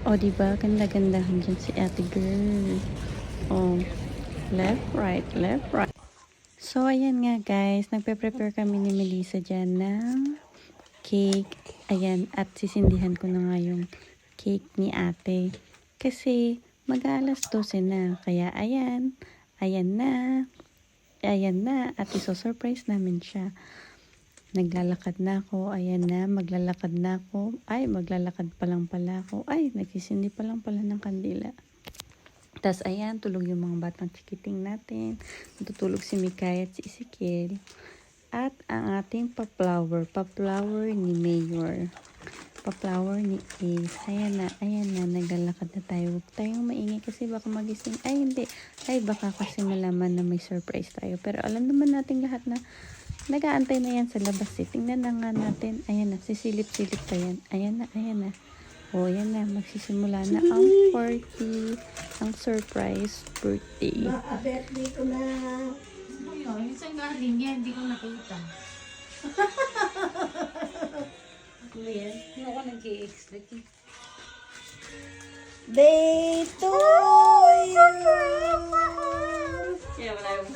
O, diba? Ganda-gandahan dyan si ate girl. Oh, left, right, left, right. So, ayan nga guys. Nagpe-prepare kami ni Melissa dyan ng cake. Ayan, at sisindihan ko na nga yung cake ni ate. Kasi, mag-alas 12 na. Kaya, ayan. Ayan na. Ayan na. At iso-surprise namin siya. Naglalakad na ako. Ayan na. Maglalakad na ako. Ay, maglalakad pa lang pala ako. Ay, nagsisindi pa lang pala ng kandila. Tapos, ayan, tulog yung mga batang chikiting natin. Natutulog si Mikay at si Ezekiel. At ang ating pa-flower ni Mayor. Pa-flower ni Ace. Ayan na, naglalakad na tayo. Huwag tayong maingay kasi baka magising. Ay, hindi. Ay, baka kasi malaman na may surprise tayo. Pero alam naman natin lahat na nag-aantay na yan sa labas. Tingnan na nga natin. Ayan na, sisilip-silip pa yan. Ayan na. O, yan na, magsisimula na ang party, ang surprise birthday. Birthday ko na. Ano yun? Isang galing yan, hindi ko nakita. Ano yan? Ano ako nag-i-extract eh. Day to you. Kaya wala yung...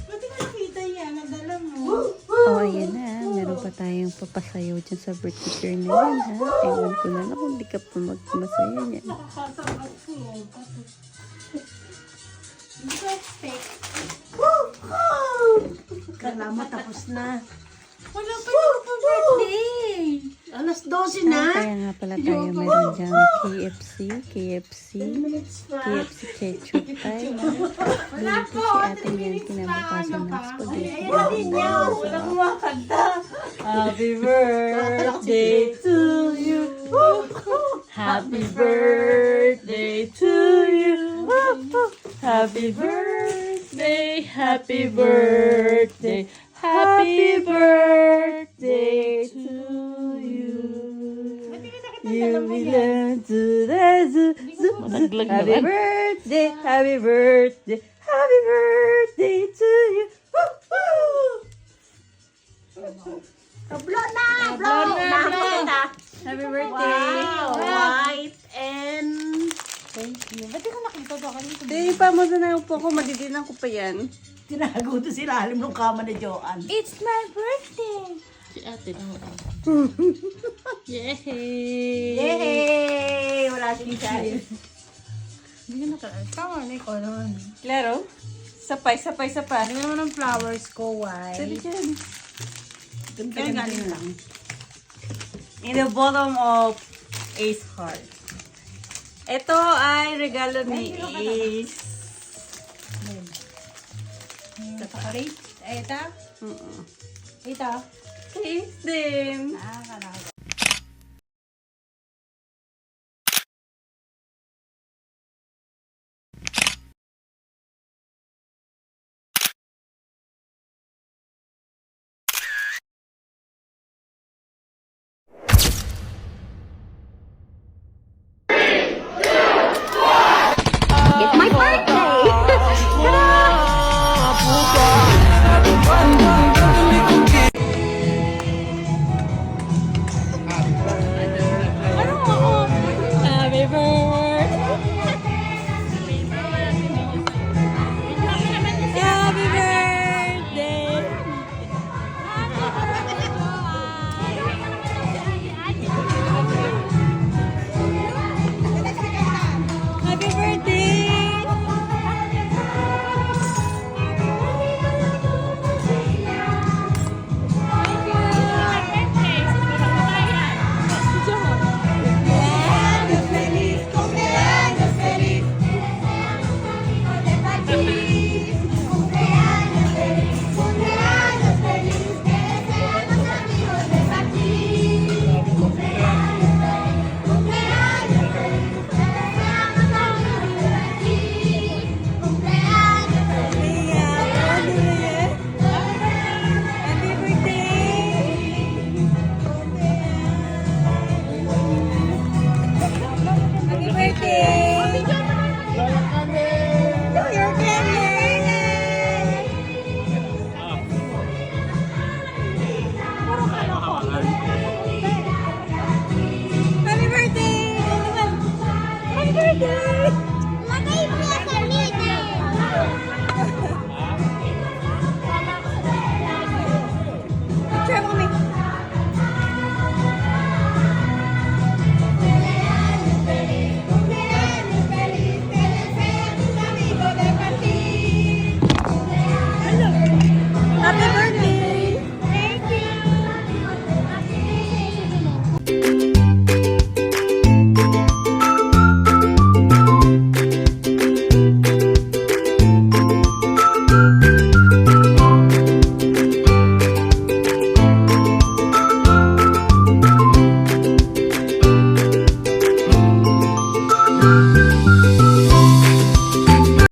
Ba't di ko nakita yan? Nadala mo. O, ayan na, meron pa tayong papasayaw dyan sa birthday girl na yan, ha? Ewan ko na lang kung di ka pa magmasaya niyan. Nakakasarap ko. Hindi ko expect. Kala mo tapos na. Wala pa yung birthday. Alas 12 Ah, na. kaya nga pala tayo meron dyan KFC ketchup tayo na. Dito si ate yan, kinabukasan ng spaghetti. Walang kumakanta. Happy birthday to you. Happy birthday to you. Happy birthday, happy birthday, happy birthday to you. You belong to the zoo. Happy birthday, happy birthday, happy birthday to you. Blow na. Blow na. Happy birthday. Wow. White and... Thank you. Ba't di ko nakita to kanito? Hindi pa mo na po ako, madidinan ko pa yan. Tinago to sila alim ng kama ni Joanne. It's my birthday. Si ate lang. Yay! Yay! Wala si Chai. Hindi ko nakita. Tama na ikaw naman. Claro? Sapay. Ano naman ang flowers ko, why? Sabi dyan. Kaya galing lang. In the bottom of Ace Heart. Ito ay regalo ni Ace. Chocolate? Ito? Ito? Ace din. Ah, kalaga.